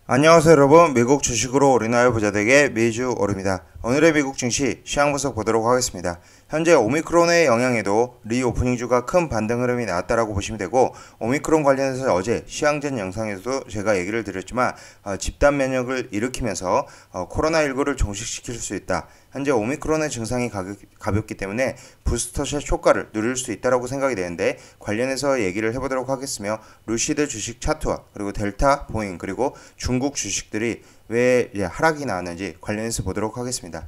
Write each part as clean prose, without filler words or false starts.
안녕하세요 여러분, 미국 주식으로 올인하여 부자되게 매주 오릅니다. 오늘의 미국 증시 시황 분석 보도록 하겠습니다. 현재 오미크론의 영향에도 리오프닝주가 큰 반등 흐름이 나왔다라고 보시면 되고, 오미크론 관련해서 어제 시황전 영상에서도 제가 얘기를 드렸지만 집단 면역을 일으키면서 코로나19를 종식시킬 수 있다. 현재 오미크론의 증상이 가볍기 때문에 부스터샷 효과를 누릴 수 있다라고 생각이 되는데, 관련해서 얘기를 해보도록 하겠으며, 루시드 주식 차트와 그리고 델타, 보잉, 그리고 중국 주식들이 왜 하락이 나왔는지 관련해서 보도록 하겠습니다.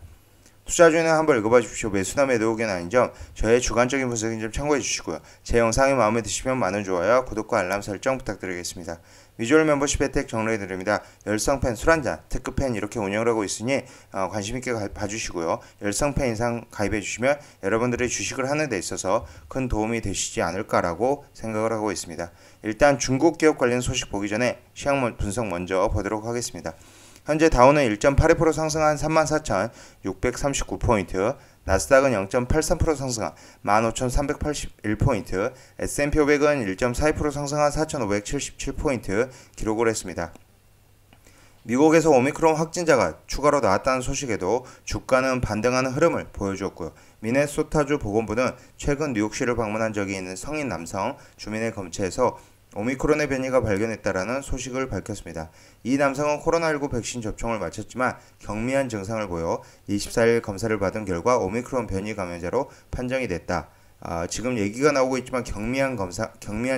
투자주는 한번 읽어봐 주십시오. 매수나 매도 의견 아닌 점, 저의 주관적인 분석인 점 참고해 주시고요. 제 영상이 마음에 드시면 많은 좋아요, 구독과 알람 설정 부탁드리겠습니다. 비주얼 멤버십 혜택 정리해 드립니다. 열성팬 술 한잔, 특급팬 이렇게 운영을 하고 있으니 관심 있게 봐주시고요. 열성팬 이상 가입해 주시면 여러분들의 주식을 하는 데 있어서 큰 도움이 되시지 않을까라고 생각을 하고 있습니다. 일단 중국 기업 관련 소식 보기 전에 시황 분석 먼저 보도록 하겠습니다. 현재 다우는 1.82% 상승한 34,639포인트, 나스닥은 0.83% 상승한 15,381포인트, S&P 500은 1.42% 상승한 4,577포인트 기록을 했습니다. 미국에서 오미크론 확진자가 추가로 나왔다는 소식에도 주가는 반등하는 흐름을 보여주었고요. 미네소타주 보건부는 최근 뉴욕시를 방문한 적이 있는 성인 남성 주민의 검체에서 오미크론의 변이가 발견했다라는 소식을 밝혔습니다. 이 남성은 코로나19 백신 접종을 마쳤지만 경미한 증상을 보여 24일 검사를 받은 결과 오미크론 변이 감염자로 판정이 됐다. 지금 얘기가 나오고 있지만 경미한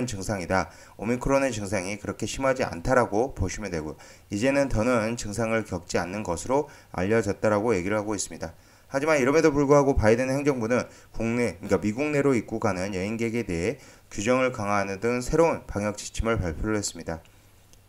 증상이다. 오미크론의 증상이 그렇게 심하지 않다라고 보시면 되고, 이제는 더는 증상을 겪지 않는 것으로 알려졌다라고 얘기를 하고 있습니다. 하지만 이럼에도 불구하고 바이든 행정부는 그러니까 미국 내로 입국하는 여행객에 대해 규정을 강화하는 등 새로운 방역 지침을 발표를 했습니다.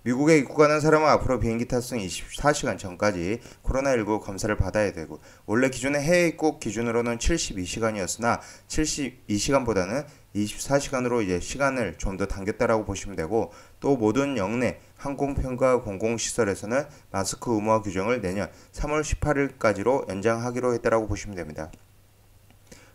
미국에 입국하는 사람은 앞으로 비행기 탑승 24시간 전까지 코로나19 검사를 받아야 되고, 원래 기존의 해외 입국 기준으로는 72시간이었으나 72시간보다는 24시간으로 이제 시간을 좀 더 당겼다라고 보시면 되고, 또 모든 영내 항공편과 공공시설에서는 마스크 의무화 규정을 내년 3월 18일까지로 연장하기로 했다라고 보시면 됩니다.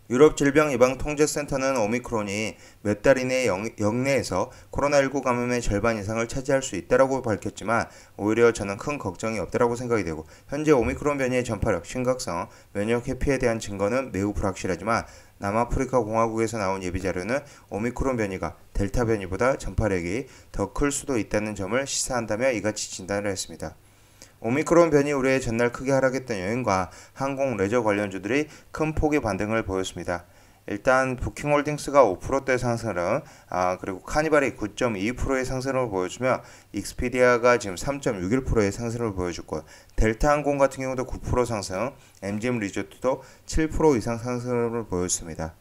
유럽 질병예방통제센터는 오미크론이 몇 달 이내 영내에서 코로나19 감염의 절반 이상을 차지할 수 있다고 밝혔지만, 오히려 저는 큰 걱정이 없다고 생각이 되고, 현재 오미크론 변이의 전파력, 심각성, 면역 회피에 대한 증거는 매우 불확실하지만 남아프리카 공화국에서 나온 예비자료는 오미크론 변이가 델타 변이보다 전파력이 더 클 수도 있다는 점을 시사한다며 이같이 진단을 했습니다. 오미크론 변이 우려에 전날 크게 하락했던 여행과 항공 레저 관련주들이 큰 폭의 반등을 보였습니다. 일단 부킹홀딩스가 5%대 상승을, 그리고 카니발이 9.2%의 상승을 보여주며 익스피디아가 지금 3.61%의 상승을 보여줬고, 델타 항공 같은 경우도 9% 상승, MGM 리조트도 7% 이상 상승을 보였습니다.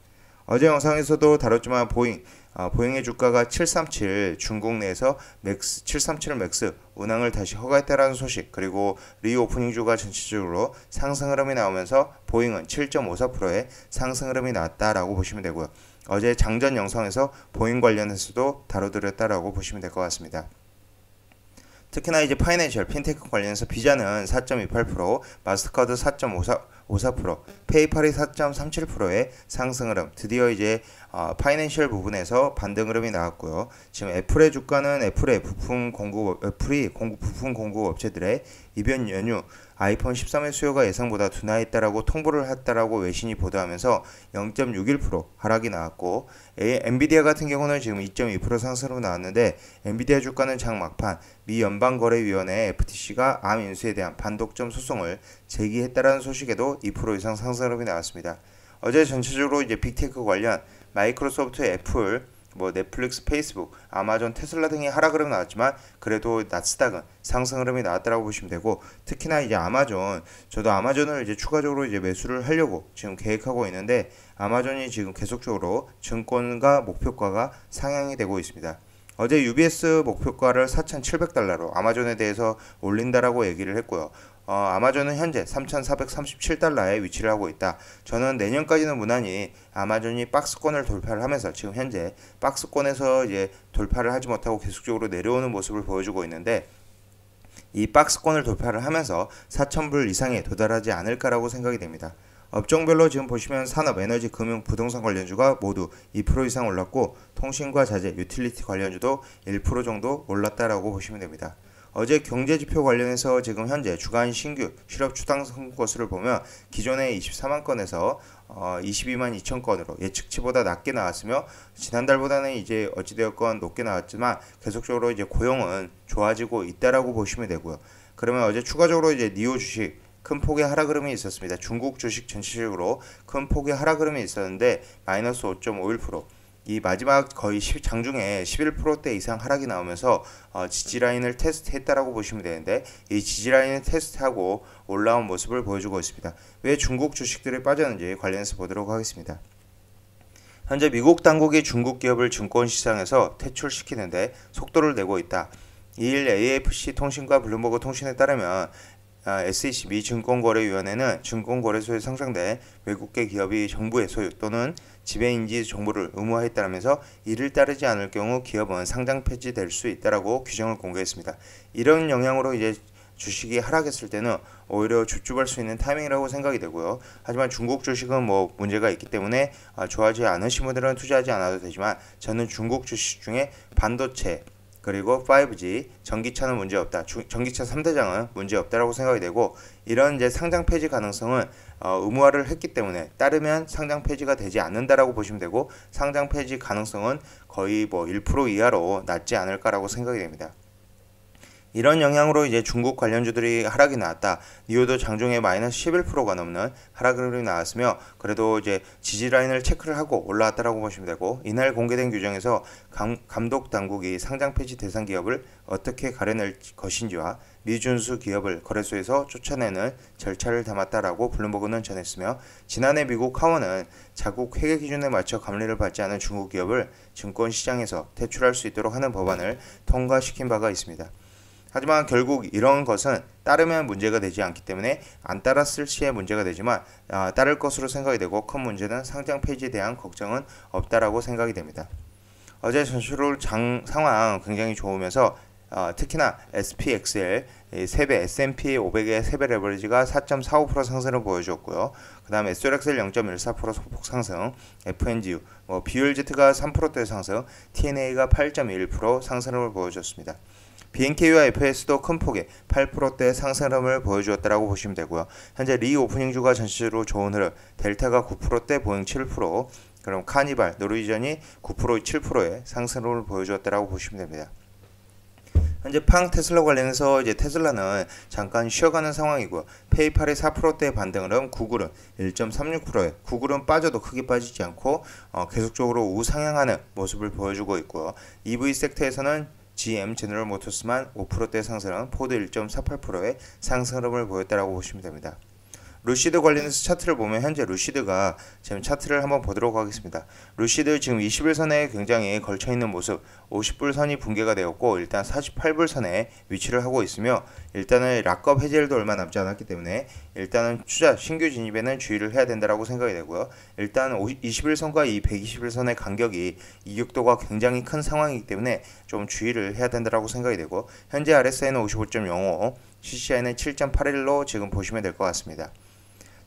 어제 영상에서도 다뤘지만 보잉의 주가가 737 중국 내에서 737 맥스 운항을 다시 허가했다라는 소식, 그리고 리오프닝주가 전체적으로 상승 흐름이 나오면서 보잉은 7.54%의 상승 흐름이 나왔다라고 보시면 되고요. 어제 장전 영상에서 보잉 관련해서도 다뤄드렸다라고 보시면 될 것 같습니다. 특히나 이제 파이낸셜, 핀테크 관련해서 비자는 4.28%, 마스터카드 4.54%, 페이팔이 4.37%의 상승 흐름, 드디어 이제 파이낸셜 부분에서 반등 흐름이 나왔고요. 지금 애플의 주가는 애플이 부품 공급 업체들의 이변 연휴 아이폰 13의 수요가 예상보다 둔화했다라고 통보를 했다라고 외신이 보도하면서 0.61% 하락이 나왔고, 엔비디아 같은 경우는 지금 2.2% 상승으로 나왔는데, 엔비디아 주가는 장 막판 미 연방거래위원회 FTC가 암 인수에 대한 반독점 소송을 제기했다라는 소식에도 2% 이상 상승 흐름이 나왔습니다. 어제 전체적으로 이제 빅테크 관련 마이크로소프트, 애플, 넷플릭스, 페이스북, 아마존, 테슬라 등이 하락 흐름이 나왔지만, 그래도 나스닥은 상승 흐름이 나왔다라고 보시면 되고, 특히나 이제 저도 아마존을 이제 추가적으로 이제 매수를 하려고 지금 계획하고 있는데, 아마존이 지금 계속적으로 증권과 목표가가 상향이 되고 있습니다. 어제 UBS 목표가를 4,700달러로 아마존에 대해서 올린다라고 얘기를 했고요. 아마존은 현재 3,437달러에 위치를 하고 있다. 저는 내년까지는 무난히 아마존이 박스권을 돌파를 하면서, 지금 현재 박스권에서 이제 돌파를 하지 못하고 계속적으로 내려오는 모습을 보여주고 있는데, 이 박스권을 돌파를 하면서 4,000불 이상에 도달하지 않을까라고 생각이 됩니다. 업종별로 지금 보시면 산업, 에너지, 금융, 부동산 관련주가 모두 2% 이상 올랐고, 통신과 자재, 유틸리티 관련주도 1% 정도 올랐다라고 보시면 됩니다. 어제 경제지표 관련해서 지금 현재 주간 신규 실업 추상 건수를 보면 기존의 24만 건에서 22만 2천 건으로 예측치보다 낮게 나왔으며 지난달보다는 이제 어찌되었건 높게 나왔지만 계속적으로 이제 고용은 좋아지고 있다라고 보시면 되고요. 그러면 어제 추가적으로 이제 니오 주식 큰 폭의 하락 흐름이 있었습니다. 중국 주식 전체적으로 큰 폭의 하락 흐름이 있었는데 마이너스 5.51%. 이 마지막 거의 장중에 11%대 이상 하락이 나오면서 지지라인을 테스트했다라고 보시면 되는데 이 지지라인을 테스트하고 올라온 모습을 보여주고 있습니다. 왜 중국 주식들이 빠졌는지 관련해서 보도록 하겠습니다. 현재 미국 당국이 중국 기업을 증권시장에서 퇴출시키는데 속도를 내고 있다. 2일 AFC 통신과 블룸버그 통신에 따르면 SEC 미 증권거래위원회는 증권거래소에 상장된 외국계 기업이 정부의 소유 또는 지배인지 정보를 의무화했다면서 이를 따르지 않을 경우 기업은 상장 폐지될 수 있다라고 규정을 공개했습니다. 이런 영향으로 이제 주식이 하락했을 때는 오히려 줍줍할 수 있는 타이밍이라고 생각이 되고요. 하지만 중국 주식은 뭐 문제가 있기 때문에 좋아하지 않으신 분들은 투자하지 않아도 되지만 저는 중국 주식 중에 반도체 그리고 5G, 전기차는 문제없다. 전기차 3대장은 문제없다라고 생각이 되고 이런 이제 상장 폐지 가능성은 의무화를 했기 때문에 따르면 상장 폐지가 되지 않는다라고 보시면 되고 상장 폐지 가능성은 거의 뭐 1% 이하로 낮지 않을까라고 생각이 됩니다. 이런 영향으로 이제 중국 관련주들이 하락이 나왔다. 니오도 장중에 마이너스 11%가 넘는 하락 흐름이 나왔으며 그래도 이제 지지라인을 체크를 하고 올라왔다라고 보시면 되고 이날 공개된 규정에서 감독 당국이 상장 폐지 대상 기업을 어떻게 가려낼 것인지와 미준수 기업을 거래소에서 쫓아내는 절차를 담았다라고 블룸버그는 전했으며 지난해 미국 하원은 자국 회계 기준에 맞춰 감리를 받지 않은 중국 기업을 증권시장에서 퇴출할 수 있도록 하는 법안을 통과시킨 바가 있습니다. 하지만 결국 이런 것은 따르면 문제가 되지 않기 때문에 안 따랐을 시에 문제가 되지만 따를 것으로 생각이 되고 큰 문제는 상장 폐지에 대한 걱정은 없다라고 생각이 됩니다. 어제 전체적으로 상황 굉장히 좋으면서 특히나 SPXL 3배 S&P 500의 3배 레버리지가 4.45% 상승을 보여주었고요. 그 다음 SOXL 0.14% 소폭 상승, FNGU, BULZ가 3%대 상승, TNA가 8.1% 상승을 보여줬습니다. BNK와 FS도 큰 폭의 8%대 상승을 보여주었다라고 보시면 되고요. 현재 리오프닝주가 전체적으로 좋은 흐름, 델타가 9%대, 보잉 7%, 그럼 카니발, 노르웨이전이 9%, 7%의 상승을 보여주었다라고 보시면 됩니다. 현재 테슬라 관련해서 이제 테슬라는 잠깐 쉬어가는 상황이고요. 페이팔이 4%대 반등 흐름, 구글은 1.36%에 구글은 빠져도 크게 빠지지 않고 계속적으로 우상향하는 모습을 보여주고 있고요. EV 섹터에서는 GM 제너럴 모터스만 5%대 상승은 포드 1.48%의 상승 흐름을 보였다라고 보시면 됩니다. 루시드 관련해서 차트를 보면 현재 루시드가 지금 차트를 한번 보도록 하겠습니다. 루시드 지금 21선에 굉장히 걸쳐있는 모습 50불 선이 붕괴가 되었고 일단 48불 선에 위치를 하고 있으며 일단은 락업 해제일도 얼마 남지 않았기 때문에 일단은 투자 신규 진입에는 주의를 해야 된다라고 생각이 되고요. 일단 21선과 이 121선의 간격이 이격도가 굉장히 큰 상황이기 때문에 좀 주의를 해야 된다라고 생각이 되고 현재 RSI는 55.05 CCI는 7.81로 지금 보시면 될 것 같습니다.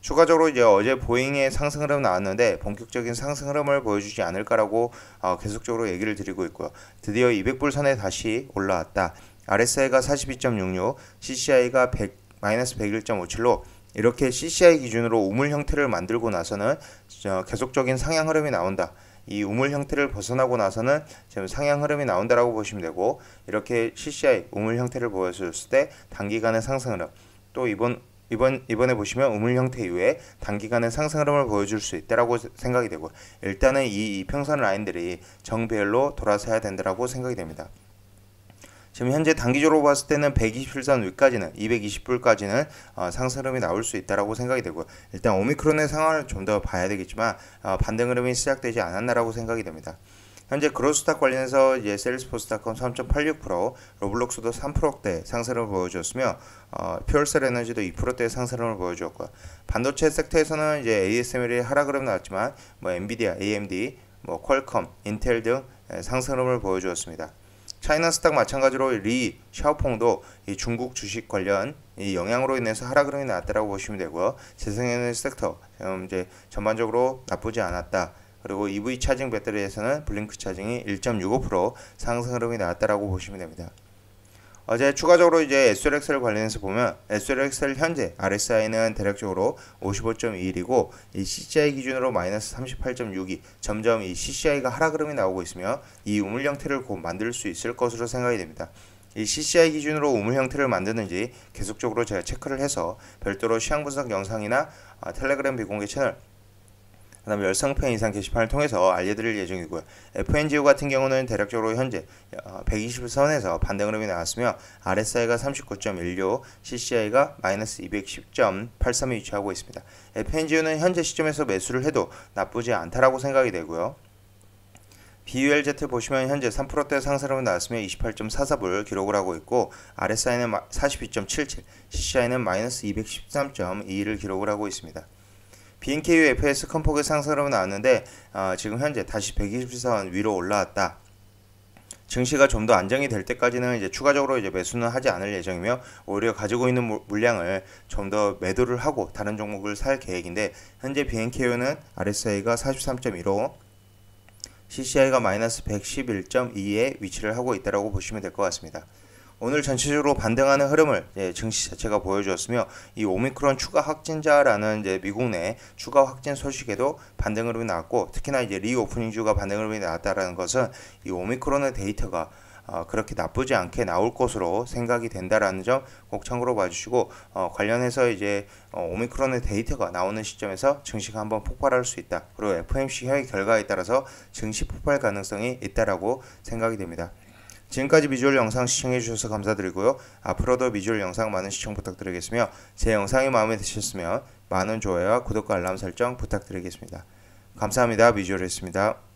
추가적으로 이제 어제 보잉의 상승 흐름 나왔는데 본격적인 상승 흐름을 보여주지 않을까라고 계속적으로 얘기를 드리고 있고요. 드디어 200불 선에 다시 올라왔다. RSI가 42.66, CCI가 마이너스 101.57로 이렇게 CCI 기준으로 우물 형태를 만들고 나서는 계속적인 상향 흐름이 나온다. 이 우물 형태를 벗어나고 나서는 지금 상향 흐름이 나온다라고 보시면 되고 이렇게 CCI 우물 형태를 보여줬을 때 단기간의 상승 흐름 또 이번에 보시면 우물 형태 이후에 단기간의 상승 흐름을 보여줄 수 있다라고 생각이 되고 일단은 이 이평선 라인들이 정배열로 돌아서야 된다라고 생각이 됩니다. 지금 현재 단기적으로 봤을 때는 120일선 위까지는 220불까지는 상승 흐름이 나올 수 있다라고 생각이 되고 일단 오미크론의 상황을 좀 더 봐야 되겠지만 반등 흐름이 시작되지 않았나라고 생각이 됩니다. 현재 그로스스탁 관련해서 이제 셀스포스닷컴 3.86%, 로블록스도 3%대 상승을 보여주었으며 퓨얼셀 에너지도 2%대 상승을 보여주었고요. 반도체 섹터에서는 이제 ASML이 하락 흐름 나왔지만 엔비디아, AMD, 퀄컴, 인텔 등 상승 흐름을 보여주었습니다. 차이나 스탁 마찬가지로 샤오퐁도 이 중국 주식 관련 이 영향으로 인해서 하락 흐름이 나왔다라고 보시면 되고요. 재생에너지 섹터 이제 전반적으로 나쁘지 않았다. 그리고 EV 차징 배터리에서는 블링크 차징이 1.65% 상승 흐름이 나왔다라고 보시면 됩니다. 어제 추가적으로 이제 SLX를 관련해서 보면 SLX 현재 RSI는 대략적으로 55.21이고 이 CCI 기준으로 마이너스 38.62 점점 이 CCI가 하락 흐름이 나오고 있으며 이 우물 형태를 곧 만들 수 있을 것으로 생각이 됩니다. 이 CCI 기준으로 우물 형태를 만드는지 계속적으로 제가 체크를 해서 별도로 시황 분석 영상이나 텔레그램 비공개 채널 그 다음에 10편 이상 게시판을 통해서 알려드릴 예정이고요. FNGO 같은 경우는 대략적으로 현재 120선에서 반등 흐름이 나왔으며 RSI가 39.16, CCI가 마이너스 210.83에 위치하고 있습니다. FNGO는 현재 시점에서 매수를 해도 나쁘지 않다라고 생각이 되고요. BULZ 보시면 현재 3%대 상승으로 나왔으며 28.44불 기록을 하고 있고 RSI는 42.77, CCI는 마이너스 213.21을 기록을 하고 있습니다. BNKU FS 큰 폭의 상승으로 나왔는데 지금 현재 다시 120선 위로 올라왔다. 증시가 좀 더 안정이 될 때까지는 이제 추가적으로 이제 매수는 하지 않을 예정이며 오히려 가지고 있는 물량을 좀 더 매도를 하고 다른 종목을 살 계획인데 현재 BNKU는 RSI가 43.15, CCI가 마이너스 111.2에 위치를 하고 있다고 보시면 될 것 같습니다. 오늘 전체적으로 반등하는 흐름을 증시 자체가 보여주었으며 이 오미크론 추가 확진자라는 이제 미국 내 추가 확진 소식에도 반등 흐름이 나왔고 특히나 이제 리오프닝주가 반등 흐름이 나왔다라는 것은 이 오미크론의 데이터가 그렇게 나쁘지 않게 나올 것으로 생각이 된다라는 점 꼭 참고로 봐주시고 관련해서 이제 오미크론의 데이터가 나오는 시점에서 증시가 한번 폭발할 수 있다. 그리고 FOMC 회의 결과에 따라서 증시 폭발 가능성이 있다라고 생각이 됩니다. 지금까지 미주얼 영상 시청해주셔서 감사드리고요. 앞으로도 미주얼 영상 많은 시청 부탁드리겠으며 제 영상이 마음에 드셨으면 많은 좋아요와 구독과 알람 설정 부탁드리겠습니다. 감사합니다. 미주얼이었습니다.